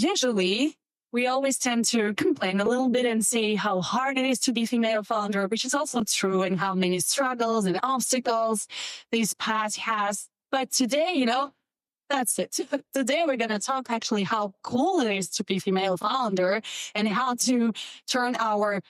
usually we always tend to complain a little bit and say how hard it is to be female founder, which is also true, and how many struggles and obstacles this path has. But today, that's it. Today we're going to talk actually how cool it is to be female founder and how to turn our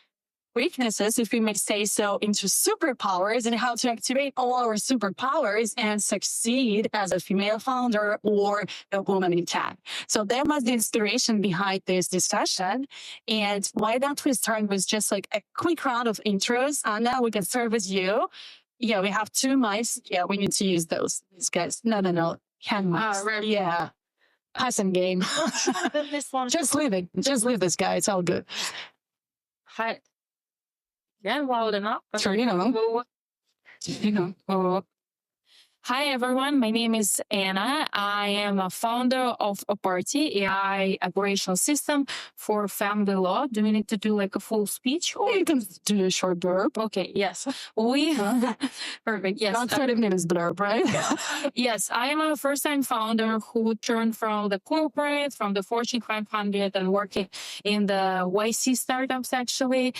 weaknesses, if we may say so, into superpowers, and how to activate all our superpowers and succeed as a female founder or a woman in tech. So that was the inspiration behind this discussion. And why don't we start with just like a quick round of intros? Anna, we can start with you. Yeah, we have 2 mics. Yeah, we need to use those. These guys. No. Hand mics. Right. Yeah. Passing game. This one. Just leave it. Just leave this guy. It's all good. Hi. Yeah, loud enough. Sure, Hi, everyone. My name is Anna. I am a founder of Aparti, AI operational system for family law. Do we need to do like a full speech? Or you can do a short blurb. Okay, yes. Perfect, yes. Not 30 minutes blurb, right? Yes, I am a first-time founder who turned from the corporate, from the Fortune 500 and working in the YC startups actually,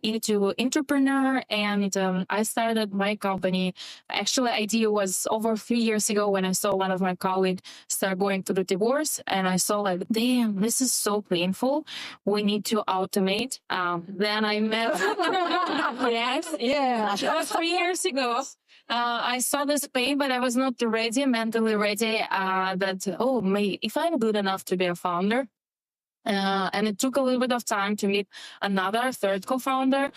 into entrepreneur. And I started my company. Actually, idea was over 3 years ago when I saw one of my colleagues start going through the divorce, and I saw like, damn, this is so painful. We need to automate. Then I met, that was 3 years ago. I saw this pain, but I was not mentally ready, if I'm good enough to be a founder. And it took a little bit of time to meet another third co-founder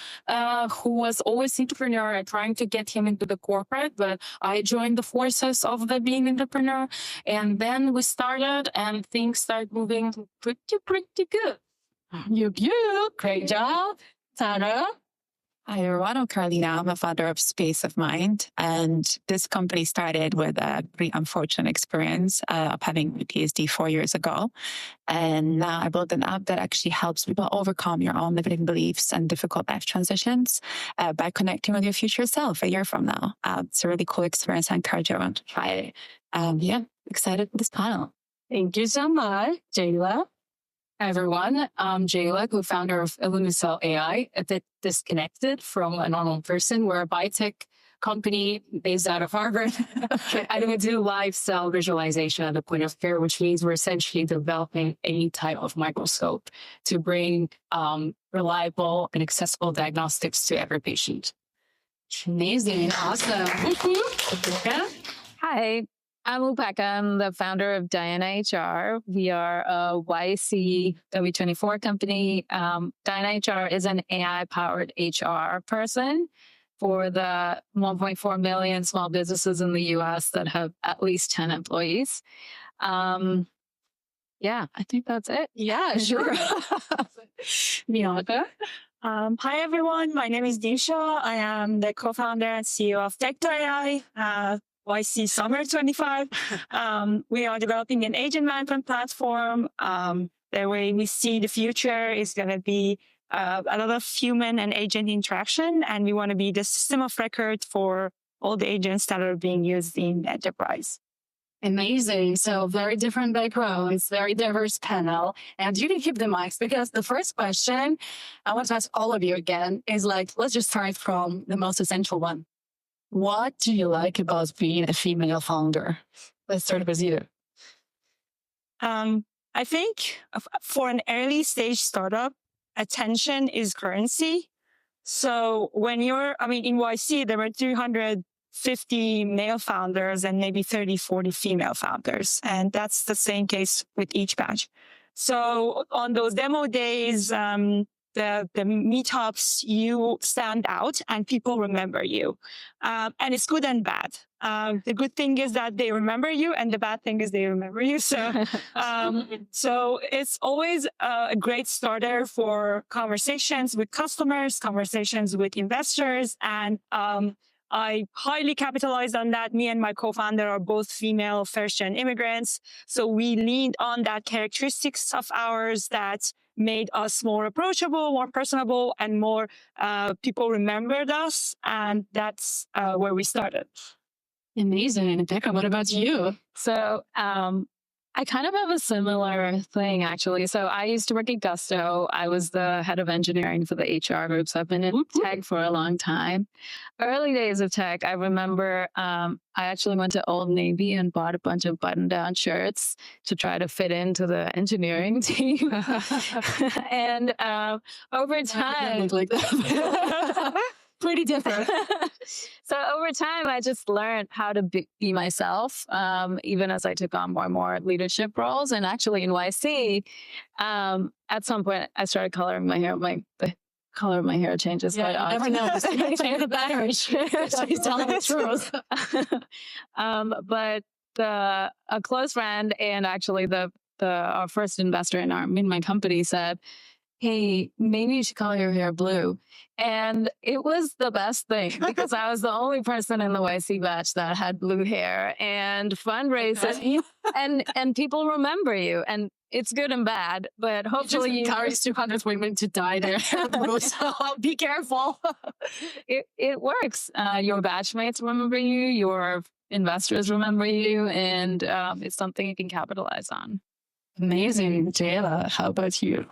who was always entrepreneur and trying to get him into the corporate. But I joined the forces of the being entrepreneur. And then we started and things started moving pretty good. You. Great job. Tara? Hi, everyone. I'm Karolina. I'm a founder of Space of Mind. And this company started with a pretty unfortunate experience of having a PhD 4 years ago. And now I built an app that actually helps people overcome your own limiting beliefs and difficult life transitions by connecting with your future self a year from now. It's a really cool experience. I encourage everyone to try it. Excited for this panel. Thank you so much. Jayla? Hi, everyone. I'm Jayla, co-founder of alumni, a bit disconnected from a normal person. We're a biotech company based out of Harvard. And we do live cell visualization at the point of care, which means we're essentially developing any type of microscope to bring reliable and accessible diagnostics to every patient. Amazing. Awesome. Hi. I'm Upeka. I'm the founder of DianaHR. We are a YC W24 company. DianaHR is an AI-powered HR person for the 1.4 million small businesses in the US that have at least 10 employees. I think that's it. Yeah, sure. Niosha? Hi, everyone. My name is Niosha. I am the co-founder and CEO of TectoAI. YC Summer 25. We are developing an agent management platform. The way we see the future is going to be a lot of human and agent interaction, and we want to be the system of record for all the agents that are being used in enterprise. Amazing. So very different backgrounds, very diverse panel. And you can keep the mics because the first question I want to ask all of you again is let's just start from the most essential one. What do you like about being a female founder? Let's start with you. I think for an early stage startup, attention is currency. So when in YC, there were 350 male founders and maybe 30, 40 female founders. And that's the same case with each batch. So on those demo days, the meetups, you stand out and people remember you. And it's good and bad. The good thing is that they remember you, and the bad thing is they remember you. So it's always a great starter for conversations with customers, conversations with investors. And I highly capitalized on that. Me and my co-founder are both female first-gen immigrants. So we leaned on that characteristics of ours that made us more approachable, more personable, and more people remembered us. And that's where we started. Amazing. Upeka, what about you? So I kind of have a similar thing, actually. So I used to work at Gusto. I was the head of engineering for the HR group. So I've been in tech for a long time. Early days of tech, I remember I actually went to Old Navy and bought a bunch of button-down shirts to try to fit into the engineering team. And over time, Look like that. Pretty different. so over time, I just learned how to be myself, even as I took on more and more leadership roles. And actually in YC, at some point, I started coloring my hair. The color of my hair changes quite often. Never know. Change the battery. She's telling the truth. But a close friend and actually our first investor in my company said, hey, maybe you should color your hair blue. And it was the best thing because I was the only person in the YC batch that had blue hair and fundraising and people remember you. And it's good and bad, but hopefully you encourage 200 women to dye their hair blue, so be careful. It works. Your batchmates remember you, your investors remember you, and it's something you can capitalize on. Amazing. Jayla, how about you?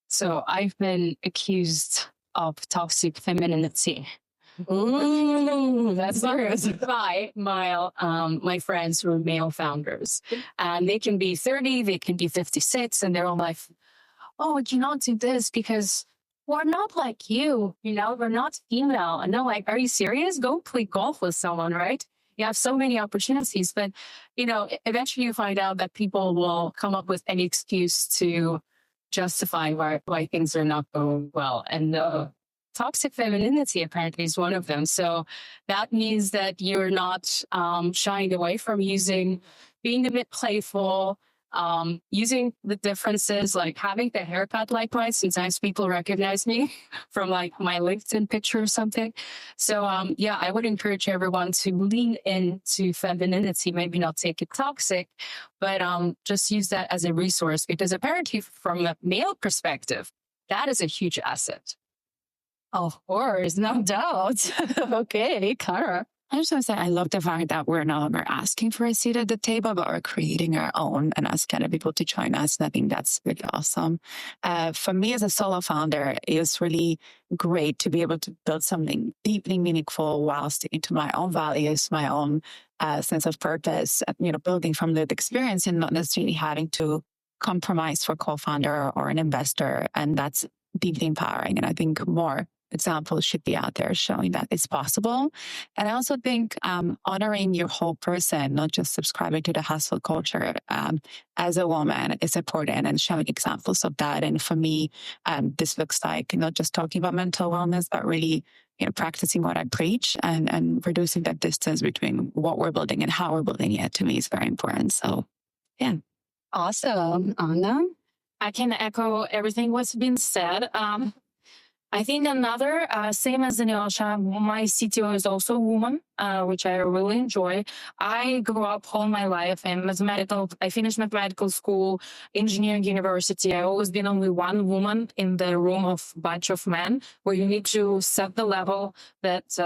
So I've been accused of toxic femininity. Ooh, that's serious. By my friends who are male founders. And they can be 30, they can be 56, and they're all like, oh, you don't do this because we're not like you, we're not female. And they're like, are you serious? Go play golf with someone, right? You have so many opportunities. But, eventually you find out that people will come up with any excuse to justify why things are not going well. And toxic femininity apparently is one of them. So that means that you're not shying away from being a bit playful, using the differences, like having the haircut likewise. Sometimes people recognize me from like my LinkedIn picture or something. So I would encourage everyone to lean into femininity, maybe not take it toxic, but just use that as a resource, because apparently from a male perspective, that is a huge asset. Of course, no doubt. Okay, Kara. I just want to say, I love the fact that we're no longer asking for a seat at the table, but we're creating our own and asking other people to join us. And I think that's really awesome. For me as a solo founder, it was really great to be able to build something deeply meaningful while sticking to my own values, my own sense of purpose, building from lived experience and not necessarily having to compromise for co-founder or an investor. And that's deeply empowering. And I think more examples should be out there showing that it's possible. And I also think honoring your whole person, not just subscribing to the hustle culture as a woman is important, and showing examples of that. And for me, this looks like not just talking about mental wellness, but really practicing what I preach and reducing that distance between what we're building and how we're building it, to me is very important. So, yeah. Awesome. Anna? I can echo everything what's been said. I think another, same as Niosha, my CTO is also a woman, which I really enjoy. I grew up all my life in I finished mathematical school, engineering university. I always been only one woman in the room of a bunch of men, where you need to set the level that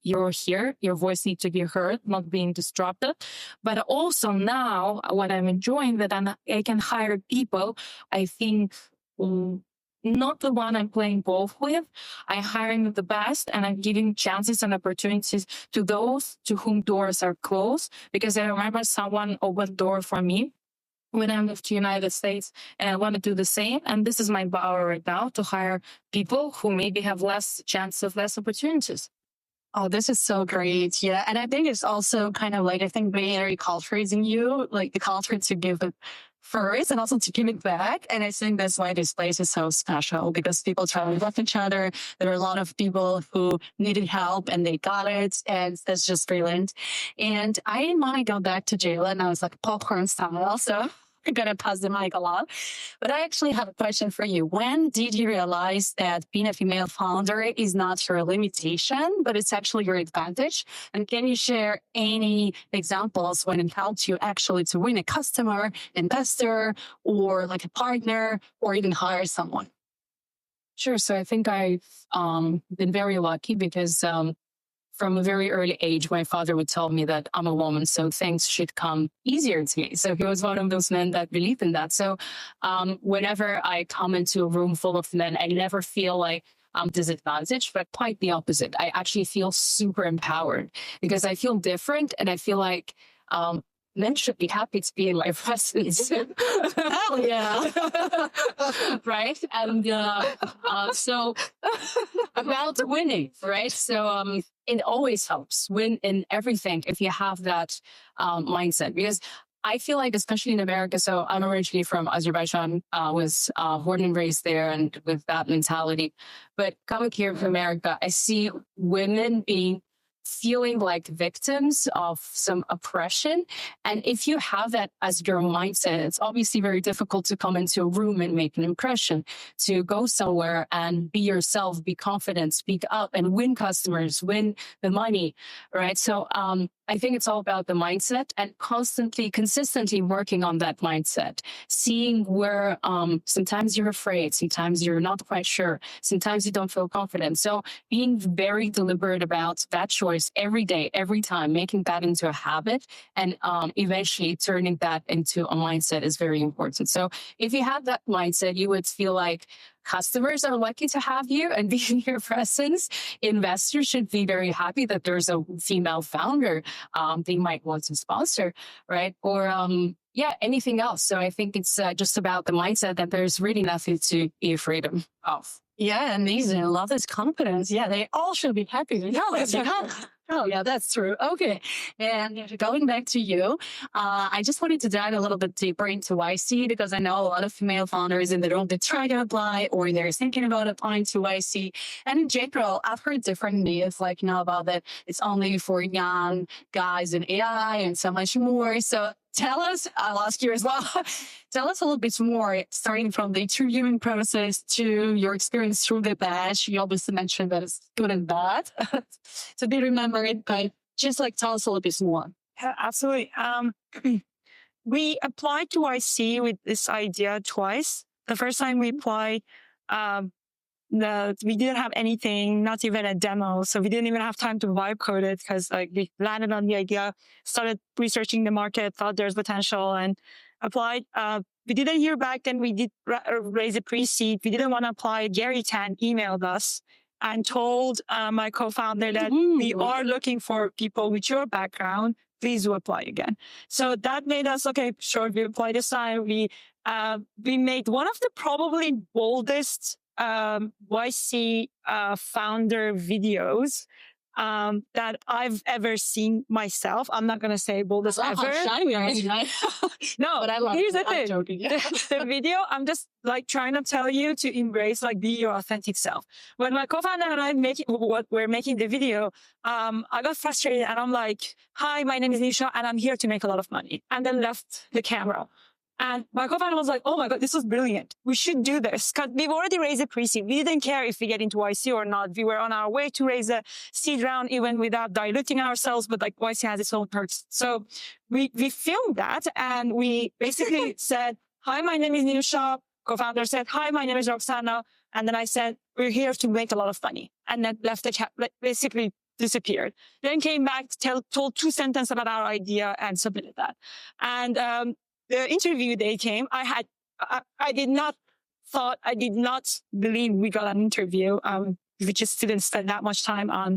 you're here, your voice needs to be heard, not being disrupted. But also now, what I'm enjoying that I can hire people, I think, not the one I'm playing golf with. I'm hiring the best, and I'm giving chances and opportunities to those to whom doors are closed. Because I remember someone opened door for me when I moved to United States, and I want to do the same. And this is my power right now, to hire people who maybe have less chance of less opportunities. Oh, this is so great. Yeah. And I think it's also kind of like, I think binary culture is in you, like the culture to give it first and also to give it back. And I think that's why this place is so special, because people try to love each other. There are a lot of people who needed help and they got it. And that's just brilliant. And I didn't want to go back to Jayla, and I was like popcorn style. So I'm going to pass the mic a lot. But I actually have a question for you. When did you realize that being a female founder is not your limitation, but it's actually your advantage? And can you share any examples when it helped you actually to win a customer, investor, or like a partner, or even hire someone? Sure. So I think I've been very lucky because from a very early age, my father would tell me that I'm a woman, so things should come easier to me. So he was one of those men that believed in that. So whenever I come into a room full of men, I never feel like I'm disadvantaged, but quite the opposite. I actually feel super empowered because I feel different, and I feel like men should be happy to be in my presence. Oh, yeah. Right? And so about winning, right? So it always helps win in everything if you have that mindset, because I feel like, especially in America, so I'm originally from Azerbaijan, was born and raised there, and with that mentality. But coming here from America, I see women feeling like victims of some oppression. And if you have that as your mindset, it's obviously very difficult to come into a room and make an impression, to go somewhere and be yourself, be confident, speak up, and win customers, win the money, right? So I think it's all about the mindset, and consistently working on that mindset, seeing where sometimes you're afraid, sometimes you're not quite sure, sometimes you don't feel confident. So being very deliberate about that choice every day, every time, making that into a habit, and eventually turning that into a mindset is very important. So if you have that mindset, you would feel like customers are lucky to have you and be in your presence. Investors should be very happy that there's a female founder they might want to sponsor, right? Or anything else. So I think it's just about the mindset that there's really nothing to be afraid of. Yeah, amazing. I love this confidence. Yeah, they all should be happy. Oh, yeah, that's true. Okay. And going back to you, I just wanted to dive a little bit deeper into YC, because I know a lot of female founders in the room that try to apply, or they're thinking about applying to YC. And in general, I've heard different myths, like, about that it's only for young guys in AI and so much more. So tell us, I'll ask you as well, tell us a little bit more, starting from the interviewing process to your experience through the batch. You obviously mentioned that it's good and bad to be remembered, but just tell us a little bit more. Yeah, absolutely. We applied to IC with this idea twice. The first time we applied, we didn't have anything, not even a demo. So we didn't even have time to vibe code it, because we landed on the idea, started researching the market, thought there's potential, and applied. We didn't hear back. Then we did raise a pre-seed. We didn't want to apply. Gary Tan emailed us and told my co-founder that we are looking for people with your background. Please do apply again. So that made us, okay, sure, we apply this time. We made one of the probably boldest YC founder videos that I've ever seen myself. I'm not going to say boldest ever. No, but I love here's the thing. The video, I'm just trying to tell you to embrace, be your authentic self. When my co-founder and I we're making the video, I got frustrated, and I'm like, hi, my name is Niosha, and I'm here to make a lot of money. And then left the camera. And my co-founder was like, oh my God, this was brilliant. We should do this. Because we've already raised a pre-seed. We didn't care if we get into YC or not. We were on our way to raise a seed round, even without diluting ourselves. But YC has its own perks. So we filmed that, and we basically said, hi, my name is Niosha. Co-founder said, hi, my name is Roxana. And then I said, we're here to make a lot of money. And then left the chat, basically disappeared. Then came back, told 2 sentences about our idea, and submitted that. And the interview day came. I did not believe we got an interview. We just didn't spend that much time on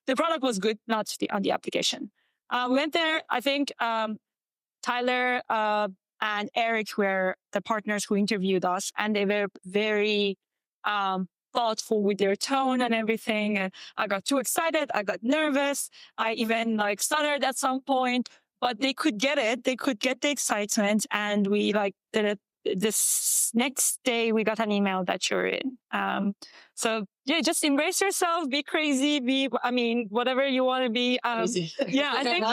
the product was good, not on the application. We went there. I think Tyler and Eric were the partners who interviewed us, and they were very thoughtful with their tone and everything. And I got too excited. I got nervous. I even stuttered at some point. But they could get it. They could get the excitement. And we did it. This next day, we got an email that you're in. So yeah, just embrace yourself, be crazy, whatever you want to be. Yeah, I think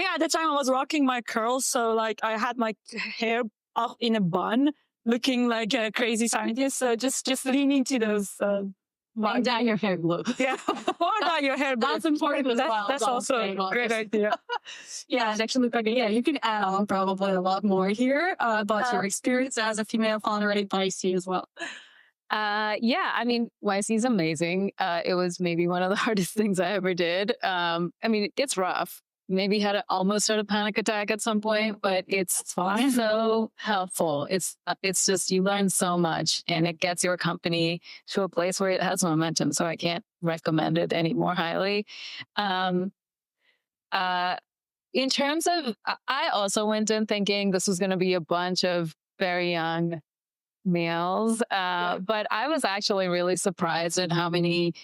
at the time I was rocking my curls. So I had my hair up in a bun, looking like a crazy scientist. So just lean into those, and dye your hair blue. Yeah, or dye your hair blue. That's important as well. That's also a great idea. Yeah, it actually looked you can add on probably a lot more here about your experience as a female founder at YC as well. Yeah, I mean, YC is amazing. It was maybe one of the hardest things I ever did. I mean, it's rough. Maybe almost had a panic attack at some point, but it's fine. So helpful. It's just you learn so much, and it gets your company to a place where it has momentum. So I can't recommend it any more highly. In terms of, I also went in thinking this was going to be a bunch of very young males. But I was actually really surprised at how many,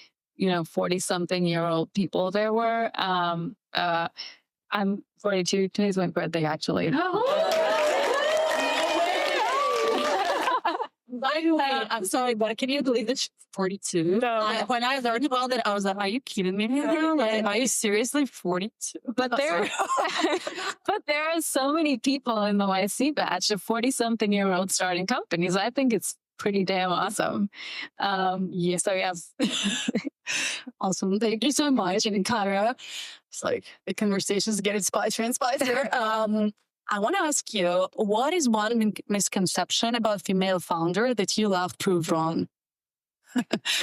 40-something-year-old people there were. I'm 42. Today's my birthday, actually. By the way, I'm sorry, but can you believe that she's 42? No. When I learned about it, I was like, are you kidding me? Like, are you seriously 42? But there are so many people in the YC batch of 40-something-year-olds starting companies. I think it's pretty damn awesome. So yeah. Awesome. Thank you so much. And Kara, it's like the conversation's getting spicier and spicier. I want to ask you, what is one misconception about female founder that you love proved wrong?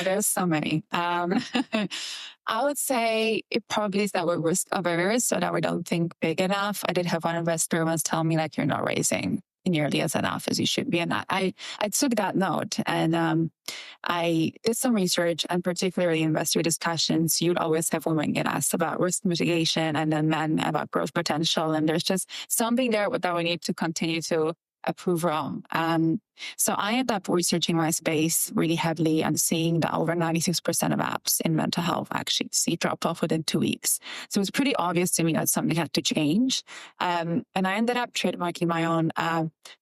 There's so many. I would say it probably is that we're risk averse, so that we don't think big enough. I did have one investor once tell me, like, you're not raising nearly as enough as you should be. And I took that note, and I did some research, and particularly in investor discussions, you'd always have women get asked about risk mitigation and then men about growth potential. And there's just something there that we need to continue to prove wrong. So I ended up researching my space really heavily and seeing that over 96% of apps in mental health actually see drop off within 2 weeks. So it was pretty obvious to me that something had to change. And I ended up trademarking my own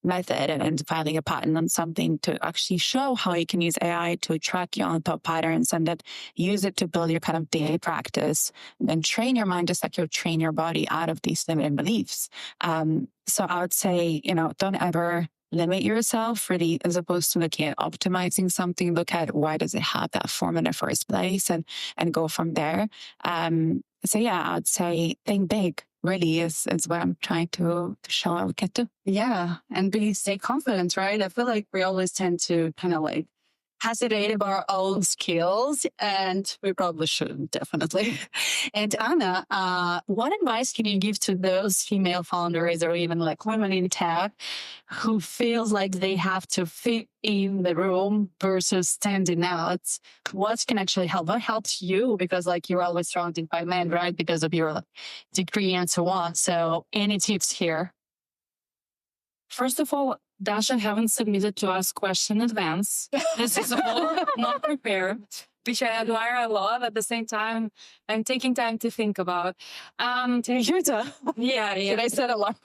method and filing a patent on something to actually show how you can use AI to track your own thought patterns and then use it to build your kind of daily practice and train your mind just like you'll train your body out of these limiting beliefs. So I would say, don't ever limit yourself, really, as opposed to looking at optimizing something. Look at why does it have that form in the first place, and go from there. So yeah, I'd say think big really is what I'm trying to show I would get to. Yeah, and stay confident, right? I feel like we always tend to kind of like hesitate about our own skills, and we probably shouldn't, definitely. And Anna, what advice can you give to those female founders or even like women in tech who feels like they have to fit in the room versus standing out? What can actually help? What helps you? Because like you're always surrounded by men, right? Because of your degree and so on. So any tips here? First of all, Dasha haven't submitted to us question in advance. This is all not prepared, which I admire a lot. At the same time, I'm taking time to think about. Yeah. Should I set a alarm?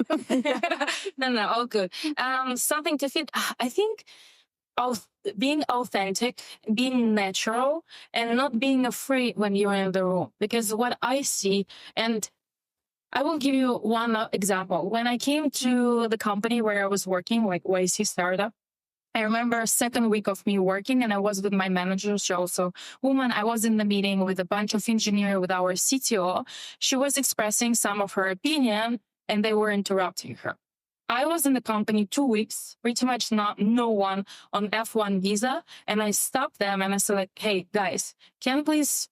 No, all good. Something to fit. I think being authentic, being natural, and not being afraid when you're in the room. Because what I see, and I will give you one example. When I came to the company where I was working, like YC startup, I remember second week of me working, and I was with my manager. She also woman. I was in the meeting with a bunch of engineers, with our CTO. She was expressing some of her opinion, and they were interrupting her. I was in the company 2 weeks, pretty much no one on F1 visa, and I stopped them and I said, like, hey guys, can please,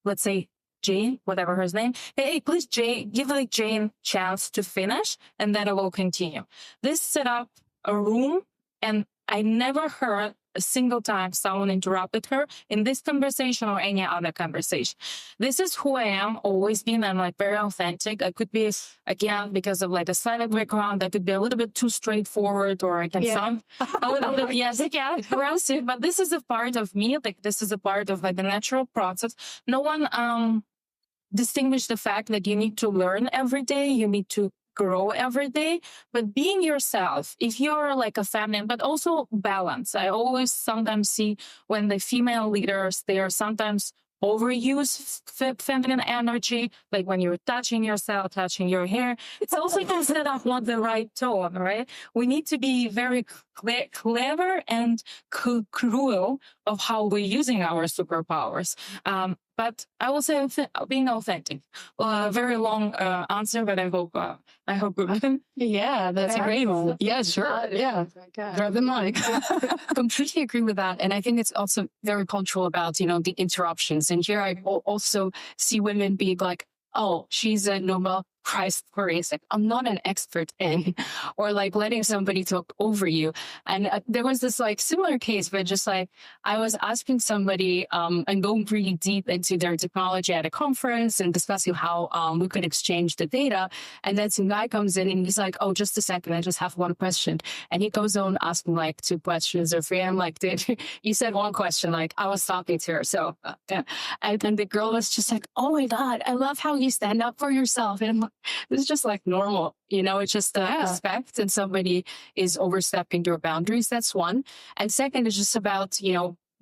let's say, Jane, whatever her name. Hey, please, Jane, give like Jane chance to finish, and then I will continue. This set up a room, and I never heard a single time someone interrupted her in this conversation or any other conversation. This is who I am, always been. I'm like very authentic. I could be, again, because of like a silent background, I could be a little bit too straightforward, or I can sound a little bit, aggressive. But this is a part of me. Like this is a part of like the natural process. No one distinguish the fact that you need to learn every day, you need to grow every day, but being yourself, if you're like a feminine, but also balance. I always sometimes see when the female leaders, they are sometimes overuse feminine energy, like when you're touching yourself, touching your hair. It's also considered not the right tone, right? We need to be very clever and cruel of how we're using our superpowers. but I will say being authentic. Well, a very long answer, but I hope Yeah, that's great. Yeah, sure. Yeah. Grab the mic. Completely agree with that. And I think it's also very cultural about, the interruptions. And here I also see women being like, oh, she's a Nobel Prize laureate. Like, I'm not an expert in, or like letting somebody talk over you. And there was this like similar case, but just like I was asking somebody and going really deep into their technology at a conference and discussing how we could exchange the data. And then some guy comes in and he's like, oh, just a second, I just have one question. And he goes on asking like 2 questions or 3. I'm like, dude, you said one question, like I was talking to her. So, and then the girl was just like, oh my God, I love how you stand up for yourself. And I'm like, this is just like normal, it's just the respect, and somebody is overstepping their boundaries. That's one. And second is just about,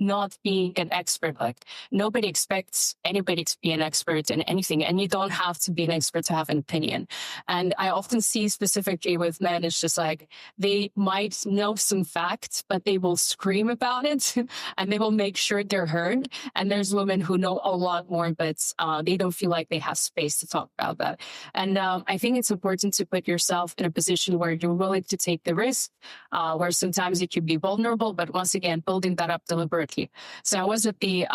not being an expert. Like nobody expects anybody to be an expert in anything, and you don't have to be an expert to have an opinion. And I often see specifically with men, it's just like they might know some facts, but they will scream about it and they will make sure they're heard. And there's women who know a lot more, but they don't feel like they have space to talk about that. And I think it's important to put yourself in a position where you're willing to take the risk, where sometimes it could be vulnerable, but once again, building that up deliberately. So I was at the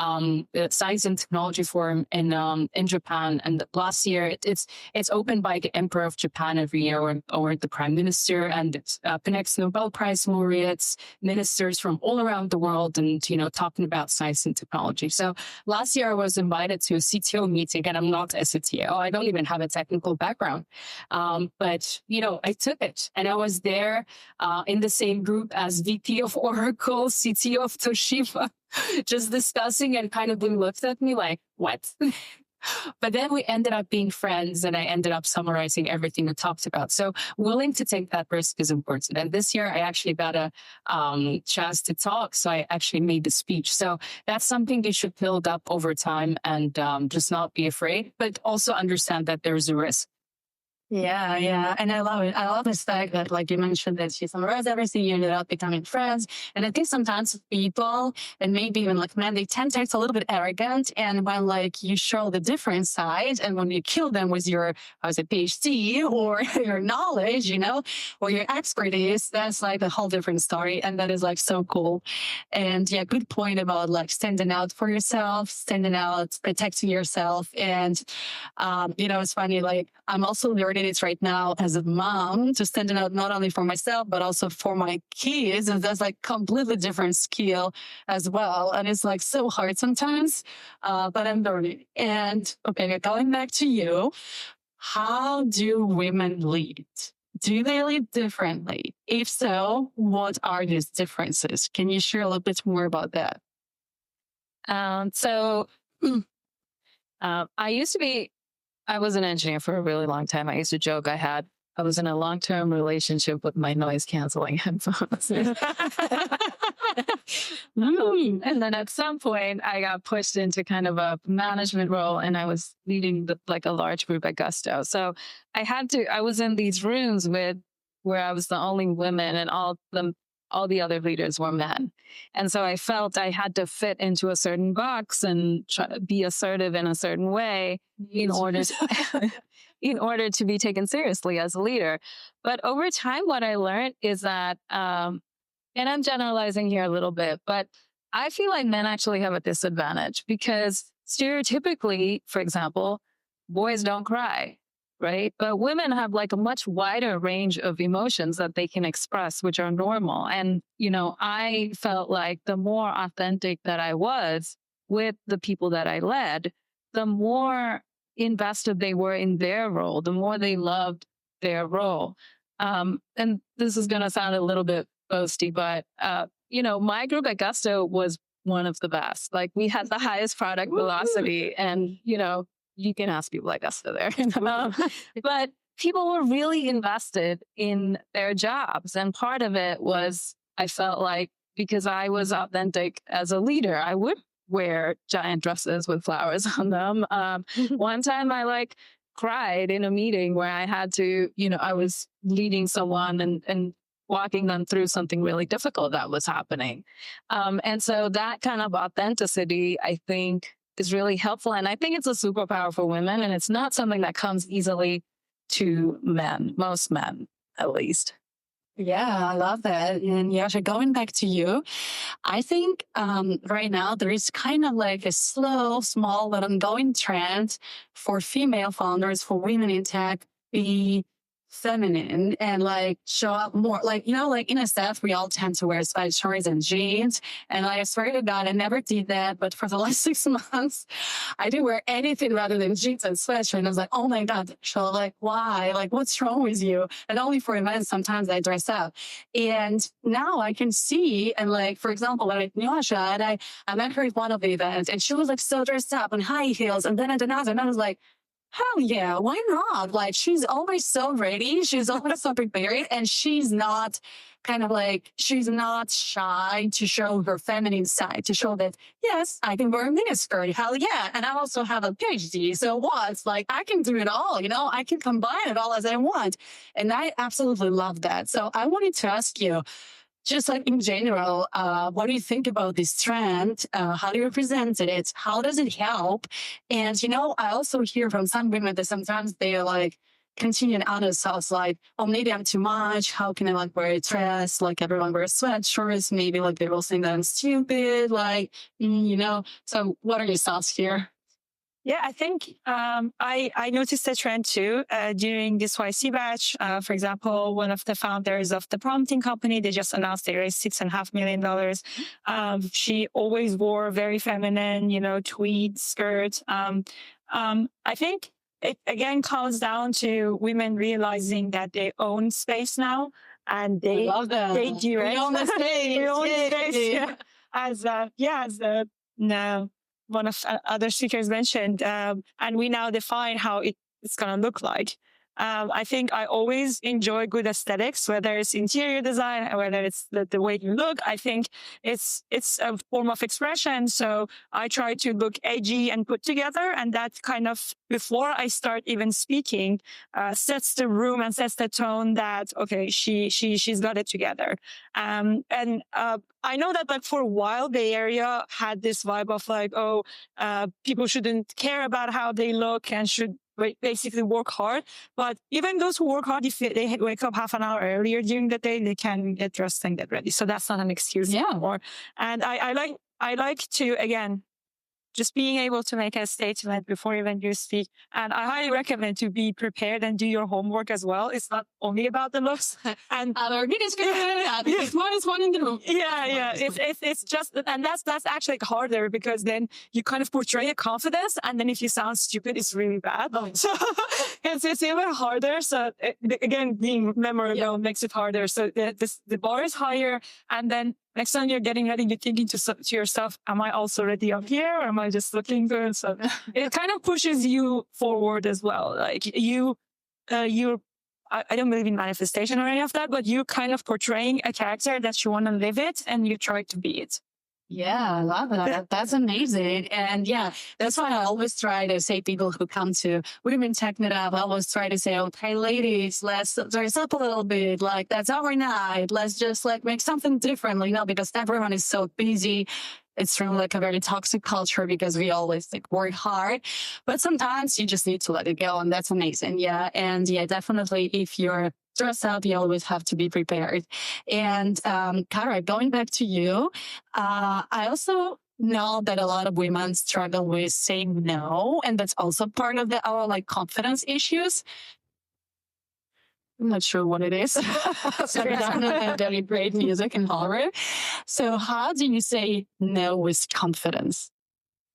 Science and Technology Forum in Japan, and last year it's opened by the Emperor of Japan every year, or the Prime Minister, and it connects Nobel Prize laureates, ministers from all around the world, and talking about science and technology. So last year I was invited to a CTO meeting, and I'm not a CTO. I don't even have a technical background, but I took it, and I was there in the same group as VP of Oracle, CTO of Toshiba. Just discussing, and kind of they looked at me like, what? But then we ended up being friends, and I ended up summarizing everything we talked about. So willing to take that risk is important. And this year I actually got a chance to talk. So I actually made the speech. So that's something you should build up over time, and just not be afraid, but also understand that there's a risk. Yeah. And I love it. I love this fact that, like you mentioned, that she summarized everything, you ended up becoming friends. And I think sometimes people, and maybe even like men, they tend to act a little bit arrogant. And when like you show the different side, and when you kill them with your, PhD or your knowledge, or your expertise, that's like a whole different story. And that is like so cool. And yeah, good point about like standing out for yourself, standing out, protecting yourself. And, it's funny, like I'm also learning it right now as a mom to standing out not only for myself, but also for my kids. And that's like completely different skill as well. And it's like so hard sometimes, but I'm learning. And okay, going back to you, how do women lead? Do they lead differently? If so, what are these differences? Can you share a little bit more about that? I was an engineer for a really long time. I used to joke I was in a long-term relationship with my noise canceling headphones. And then at some point I got pushed into kind of a management role, and I was leading like a large group at Gusto. So I was in these rooms where I was the only woman, and all the other leaders were men. And so I felt I had to fit into a certain box and try to be assertive in a certain way in order to be taken seriously as a leader. But over time, what I learned is that, and I'm generalizing here a little bit, but I feel like men actually have a disadvantage because stereotypically, for example, boys don't cry. Right. But women have like a much wider range of emotions that they can express, which are normal. And, I felt like the more authentic that I was with the people that I led, the more invested they were in their role, the more they loved their role. And this is going to sound a little bit boasty, but, my group at Gusto was one of the best. Like we had the highest product velocity, and, you can ask people like us there. But people were really invested in their jobs. And part of it was, I felt like, because I was authentic as a leader, I would wear giant dresses with flowers on them. One time I cried in a meeting where I had to, I was leading someone and walking them through something really difficult that was happening. And so that kind of authenticity, I think, is really helpful. And I think it's a superpower for women, and it's not something that comes easily to men, most men at least. Yeah, I love that. And Yasha, going back to you, I think right now there is kind of like a slow, small, but ongoing trend for female founders, for women in tech, be feminine and like show up more. Like, like in a staff, we all tend to wear sweatshirts and jeans. And I swear to God, I never did that. But for the last 6 months, I do wear anything rather than jeans and sweatshirt. And I was like, oh my God, so like, why? Like, what's wrong with you? And only for events, sometimes I dress up. And now I can see, and like, for example, like Niosha, and I met her at one of the events, and she was like so dressed up in high heels. And then at another, and I was like, hell yeah, why not? Like, she's always so ready. She's always so prepared. And she's not she's not shy to show her feminine side, to show that, yes, I can wear a miniskirt. Hell yeah. And I also have a PhD. So what? Like, I can do it all, I can combine it all as I want. And I absolutely love that. So I wanted to ask you, just like in general, what do you think about this trend? How do you present it? How does it help? And, I also hear from some women that sometimes they're like continuing on themselves, like, oh, maybe I'm too much. How can I like wear a dress? Like everyone wears sweatshirts. Maybe like they will think that I'm stupid. Like, So what are your thoughts here? Yeah, I think I noticed a trend too during this YC batch. For example, one of the founders of the prompting company, they just announced they raised $6.5 million. She always wore very feminine, tweed skirt. I think it again comes down to women realizing that they own space now, and they love that. they do it. We own the space. We own the space. Yeah. As no. One of other speakers mentioned, and we now define how it's going to look like. I think I always enjoy good aesthetics, whether it's interior design or whether it's the way you look. I think it's a form of expression. So I try to look edgy and put together, and that kind of, before I start even speaking, sets the room and sets the tone that, okay, she's got it together. I know that like for a while, Bay Area had this vibe of like, people shouldn't care about how they look and should basically work hard. But even those who work hard, if they wake up half an hour earlier during the day, they can get dressed and get ready. So that's not an excuse anymore. And I like to, again, just being able to make a statement before even you speak. And I highly recommend to be prepared and do your homework as well. It's not only about the looks. And one is one in the room. Yeah. It's just, and that's actually harder, because then you kind of portray a confidence, and then if you sound stupid, it's really bad. So it's even harder. So again, being memorable makes it harder. So the bar is higher, and then next time you're getting ready, you're thinking to yourself, am I also ready up here, or am I just looking good? So it kind of pushes you forward as well. Like I don't believe in manifestation or any of that, but you kind of portraying a character that you want to live it, and you try to be it. Yeah, I love that. That's amazing. And yeah, that's why I always try to say, people who come to Women Tech Meetup, I always try to say, okay, ladies, let's dress up a little bit. Like, that's our night. Let's just like make something different, because everyone is so busy. It's really like a very toxic culture, because we always like work hard, but sometimes you just need to let it go. And that's amazing. Yeah. And yeah, definitely if you're dressed up, you always have to be prepared. And Kara, going back to you, I also know that a lot of women struggle with saying no. And that's also part of our like confidence issues. I'm not sure what it is. So we definitely have very great music in Hollywood. So how do you say no with confidence?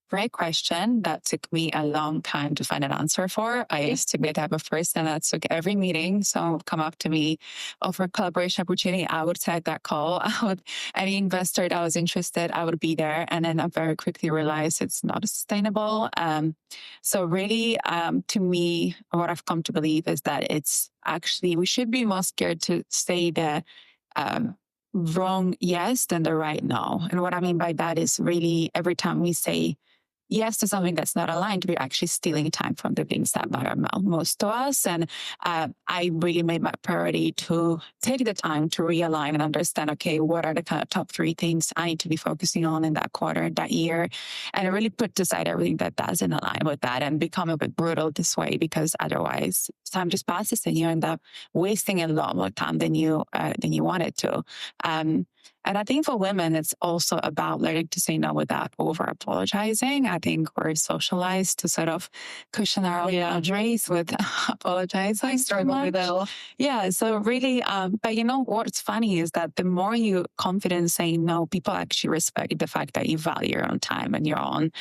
Great question. That took me a long time to find an answer for. I used to be the type of person that took every meeting. Someone would come up to me, offer a collaboration opportunity. I would take that call. Any investor that was interested, I would be there. And then I very quickly realized it's not sustainable. So really, to me, what I've come to believe is that it's actually, we should be more scared to say the wrong yes than the right no. And what I mean by that is really every time we say yes to something that's not aligned, we're actually stealing time from the things that matter most to us. And I really made my priority to take the time to realign and understand, okay, what are the kind of top 3 things I need to be focusing on in that quarter, that year, and I really put aside everything that doesn't align with that and become a bit brutal this way, because otherwise time just passes and you end up wasting a lot more time than you wanted to. And I think for women, it's also about learning to say no without over apologizing. I think we're socialized to sort of cushion our own boundaries with apologizing. I struggle with that. Yeah. So really, but you know, what's funny is that the more you confident saying no, people actually respect the fact that you value your own time and your own,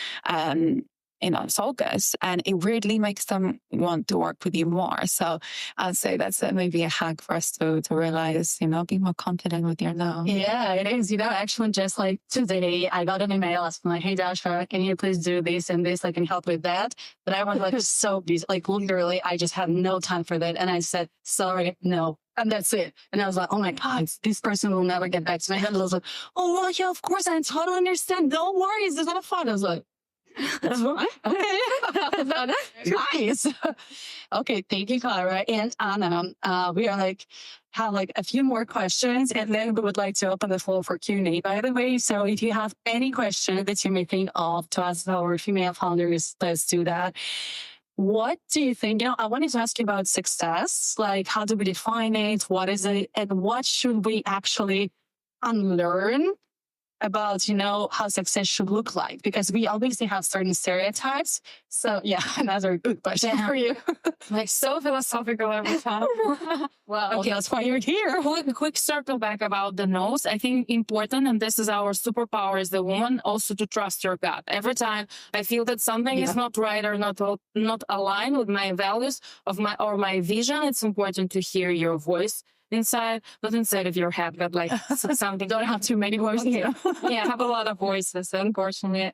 focus, and it weirdly makes them want to work with you more. So I'd say that's maybe a hack for us to realize, be more confident with your no. Yeah, it is. Actually, just like today, I got an email asking like, "Hey, Dasha, can you please do this and this? I can help with that." But I was like so busy, like literally, I just had no time for that, and I said, "Sorry, no." And that's it. And I was like, oh my God, this person will never get back to me. And I was like, oh, well, yeah, of course, I totally understand. No worries. It's not fun. I was like, that's right. Okay. Nice. Okay. Thank you, Clara and Anna. We are have a few more questions, and then we would like to open the floor for Q&A, by the way. So if you have any question that you may think of to ask our female founders, let's do that. What do you think? I wanted to ask you about success. Like, how do we define it? What is it? And what should we actually unlearn about, how success should look like? Because we obviously have certain stereotypes. So yeah, another good question for you. So philosophical every time. Well, okay, that's why you're here. Quick circle back about the no's. I think important, and this is our superpower as the woman, also to trust your gut. Every time I feel that something is not right or not aligned with my values or my vision, it's important to hear your voice inside, not inside of your head, but something. Don't have too many voices. Yeah, I have a lot of voices, unfortunately.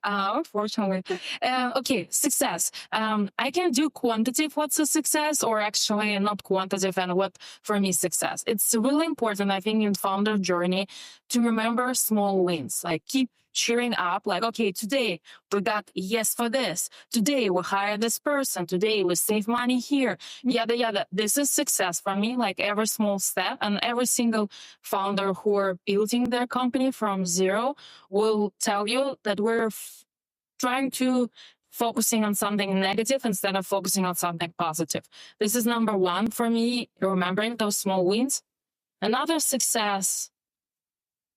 Okay, success. I can do quantitative what's a success, or actually not quantitative and what for me success. It's really important, I think, in founder journey to remember small wins. Like keep cheering up, like, okay, today we got yes for this. Today we hired this person. Today we save money here. Yada, yada. This is success for me, like every small step. And every single founder who are building their company from zero will tell you that we're trying to focusing on something negative instead of focusing on something positive. This is number one for me, remembering those small wins. Another success,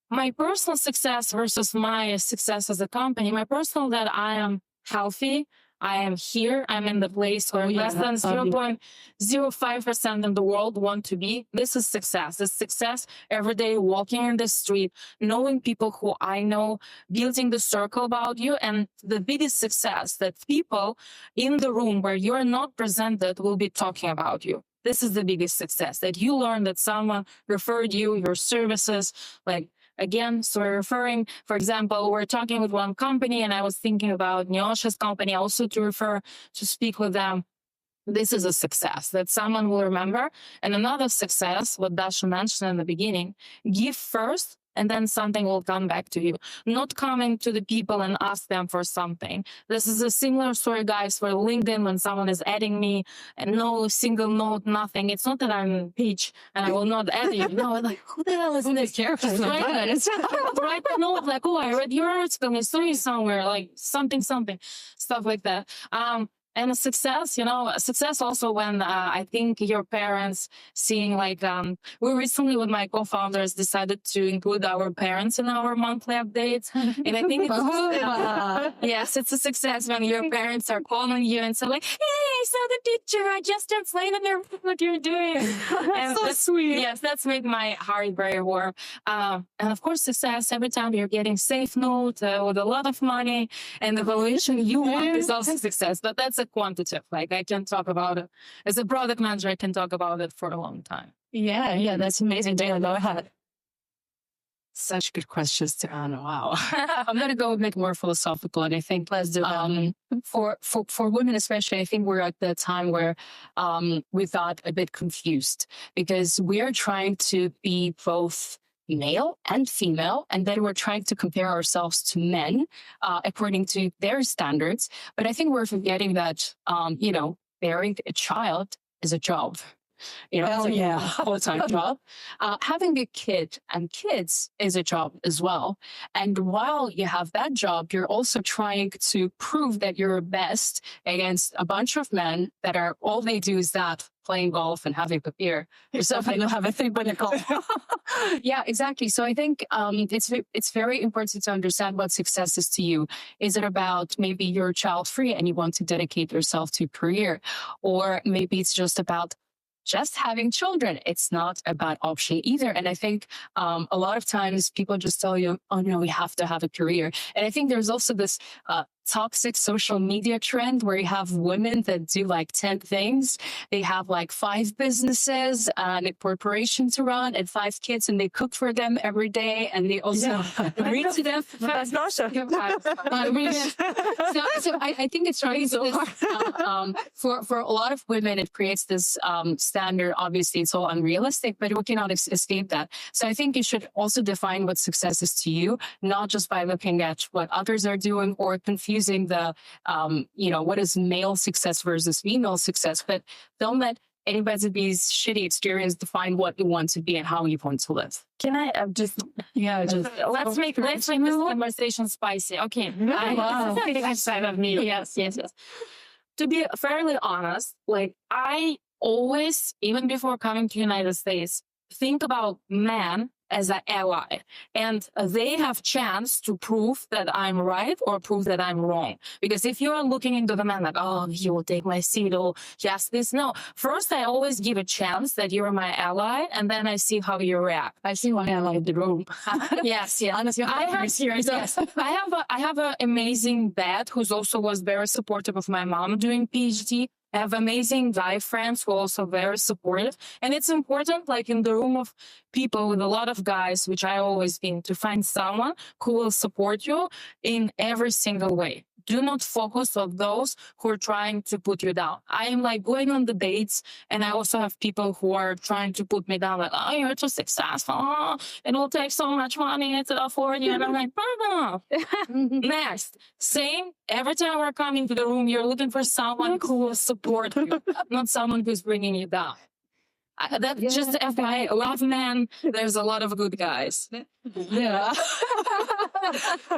my personal success versus my success as a company, my personal that I am healthy, I am here, I'm in the place where less than 0.05% in the world want to be. This is success. This success every day, walking in the street, knowing people who I know, building the circle about you. And the biggest success that people in the room where you're not presented will be talking about you. This is the biggest success, that you learn that someone referred you, your services, again, so we're referring, for example, we're talking with one company and I was thinking about Niosha's company also to speak with them. This is a success that someone will remember. And another success, what Dasha mentioned in the beginning, give first and then something will come back to you. Not coming to the people and ask them for something. This is a similar story, guys, for LinkedIn when someone is adding me and no single note, nothing. It's not that I'm Peach and I will not add you. No, like, who the hell is this character? Right the note, like, oh, I read your article, I saw you somewhere, like something, stuff like that. And a success, success also when I think your parents seeing we recently with my co-founders decided to include our parents in our monthly updates. And I think yes, it's a success when your parents are calling you and say hey, I saw the picture. I just translated what you're doing. And so sweet. Yes, that's made my heart very warm. And of course, success, every time you're getting safe note with a lot of money and the valuation you want is also success. But that's a quantitative. I can talk about it as a product manager. I can talk about it for a long time. Yeah, that's amazing. Diana, go ahead. Such good questions to Anna. Wow. I'm going to go a bit more philosophical, and I think let's do for women especially. I think we're at the time where we got a bit confused because we are trying to be both male and female, and then we're trying to compare ourselves to men according to their standards. But I think we're forgetting that, bearing a child is a job. It's a full-time job. Having a kid and kids is a job as well. And while you have that job, you're also trying to prove that you're best against a bunch of men that are all they do is that, playing golf and having a beer. Yourself, you don't have a thing but a golf. Yeah, exactly. So I think it's very important to understand what success is to you. Is it about maybe you're child-free and you want to dedicate yourself to a career? Or maybe it's just about just having children. It's not a bad option either. And I think a lot of times people just tell you, oh no, we have to have a career. And I think there's also this toxic social media trend where you have women that do like 10 things. They have like 5 businesses and a corporation to run and 5 kids, and they cook for them every day. And they also read to them. That's not so. So I think it's right. For a lot of women, it creates this standard. Obviously, it's all unrealistic, but we cannot escape that. So I think you should also define what success is to you, not just by looking at what others are doing or confusing the, what is male success versus female success. But don't let anybody's shitty experience define what you want to be and how you want to live. Can I let's make this conversation spicy. Okay. Side of me. Yes. To be fairly honest, like I always, even before coming to United States, think about men as an ally, and they have chance to prove that I'm right or prove that I'm wrong. Because if you're looking into the man like, oh, he will take my seat, or yes, this, no. First, I always give a chance that you're my ally, and then I see how you react. I see one ally in the room. Yes. Honestly, I have an amazing dad who's also was very supportive of my mom doing PhD. I have amazing guy friends who are also very supportive. And it's important, like in the room of people with a lot of guys, which I always been, to find someone who will support you in every single way. Do not focus on those who are trying to put you down. I am like going on the dates, and I also have people who are trying to put me down, like, oh, you're too successful. Oh, it will take so much money to afford you. And I'm like, no. Next. Same. Every time we're coming to the room, you're looking for someone who will support you, not someone who's bringing you down. That's just FYI. Love men, there's a lot of good guys. Yeah.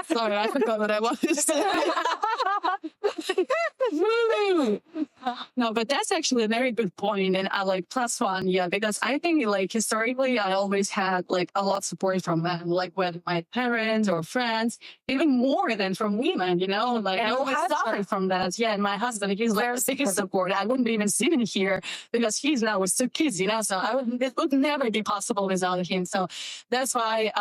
Sorry, I forgot what I wanted to say. No, but that's actually a very good point. And I like +1, because I think like historically, I always had like a lot of support from men, like with my parents or friends, even more than from women, like I always suffered from that. Yeah, and my husband, he's like the biggest support. I wouldn't be even sitting here because he's now with 2 kids, so it would never be possible without him. So that's why,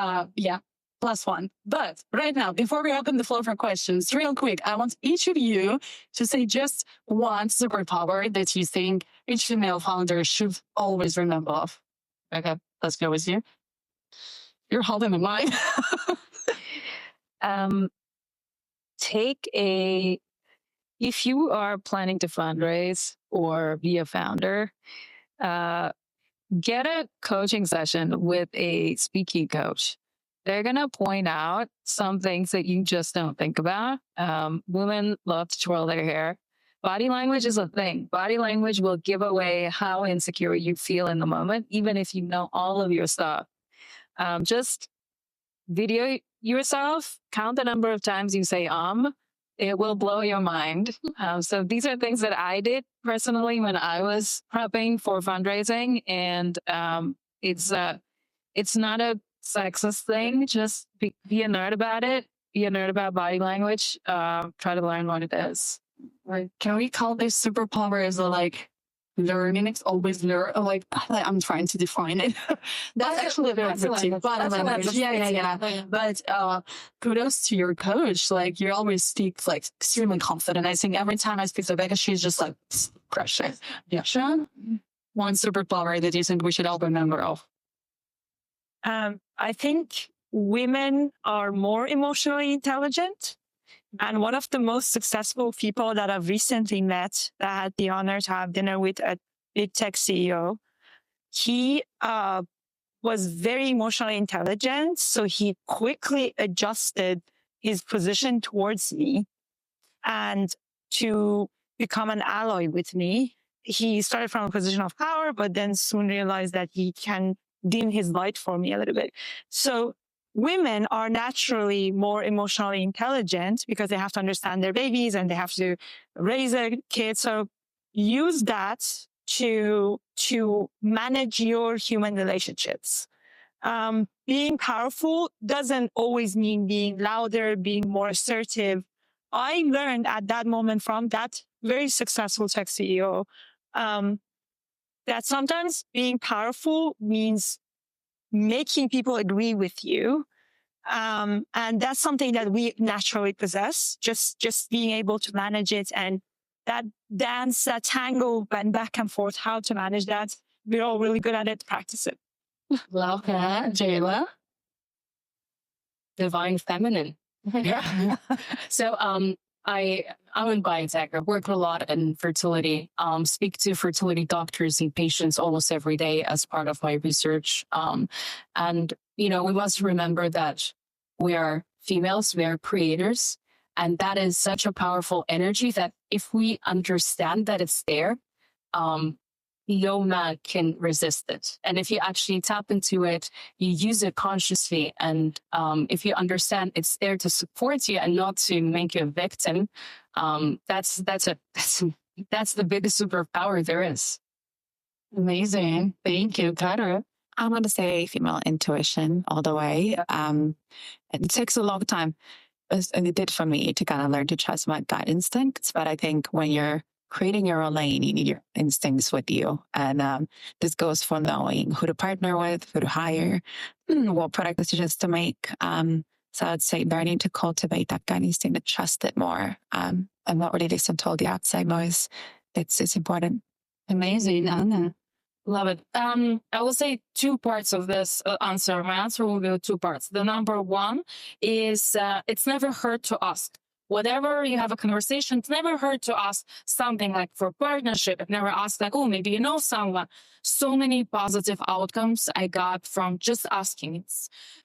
+1. But right now, before we open the floor for questions, real quick, I want each of you to say just one superpower that you think each female founder should always remember of. Okay, let's go with you. You're holding the mic. If you are planning to fundraise or be a founder, get a coaching session with a speaking coach. They're going to point out some things that you just don't think about. Women love to twirl their hair. Body language is a thing. Body language will give away how insecure you feel in the moment, even if you know all of your stuff. Just video yourself, count the number of times you say it will blow your mind. So these are things that I did personally when I was prepping for fundraising. And it's not a sexist thing. Just be a nerd about it. Be a nerd about body language. Try to learn what it is. Like, can we call this superpower as like learning? It's always learn. Like I'm trying to define it. That's actually very good. Body language. Yeah. But kudos to your coach. Like you always speak like extremely confident. I think every time I speak to Becca, she's just like crushing. Yeah. Sean, one superpower that you think we should all remember of? I think women are more emotionally intelligent. And one of the most successful people that I've recently met, that I had the honor to have dinner with a big tech CEO, he was very emotionally intelligent. So he quickly adjusted his position towards me and to become an ally with me. He started from a position of power, but then soon realized that he can dim his light for me a little bit. So women are naturally more emotionally intelligent because they have to understand their babies and they have to raise a kid. So use that to manage your human relationships. Being powerful doesn't always mean being louder, being more assertive. I learned at that moment from that very successful tech CEO that sometimes being powerful means making people agree with you. And that's something that we naturally possess, just being able to manage it, and that dance, that tango and back and forth, how to manage that. We're all really good at it. Practice it. Love that, Jayla. Divine feminine. Yeah. So I'm in biotech. I work a lot in fertility. Speak to fertility doctors and patients almost every day as part of my research. And we must remember that we are females, we are creators, and that is such a powerful energy that if we understand that it's there, no man can resist it. And if you actually tap into it, you use it consciously. And if you understand it's there to support you and not to make you a victim, that's the biggest superpower there is. Amazing. Thank you, Kara. I want to say female intuition all the way. It takes a long time, and it did for me, to kind of learn to trust my gut instincts. But I think when you're creating your own lane, you need your instincts with you. And this goes for knowing who to partner with, who to hire, what product decisions to make. So I'd say learning to cultivate that gut instinct, to trust it more, and not really listen to all the outside noise. It's important. Amazing, Anna. Love it. I will say two parts of this answer. My answer will be two parts. The number one is it's never hurt to ask. Whatever you have a conversation, it's never hurt to ask something like for partnership. I've never asked like, oh, maybe you know someone. So many positive outcomes I got from just asking.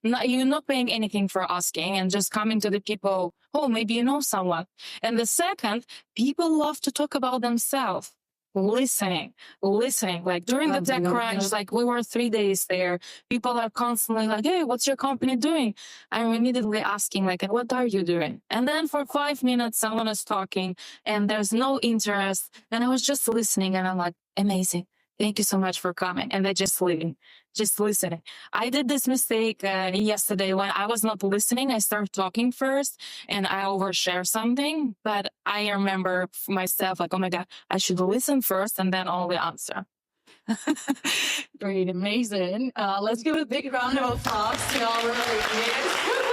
You're not paying anything for asking and just coming to the people, oh, maybe you know someone. And the second, people love to talk about themselves. Listening. Like during the tech crunch, like we were 3 days there. People are constantly like, hey, what's your company doing? I'm immediately asking like, what are you doing? And then for 5 minutes, someone is talking and there's no interest. And I was just listening and I'm like, amazing. Thank you so much for coming. And they're just leaving, just listening. I did this mistake yesterday when I was not listening. I started talking first and I overshare something. But I remember myself like, oh my God, I should listen first and then only answer. Great, amazing. Let's give a big round of applause to all of our ladies.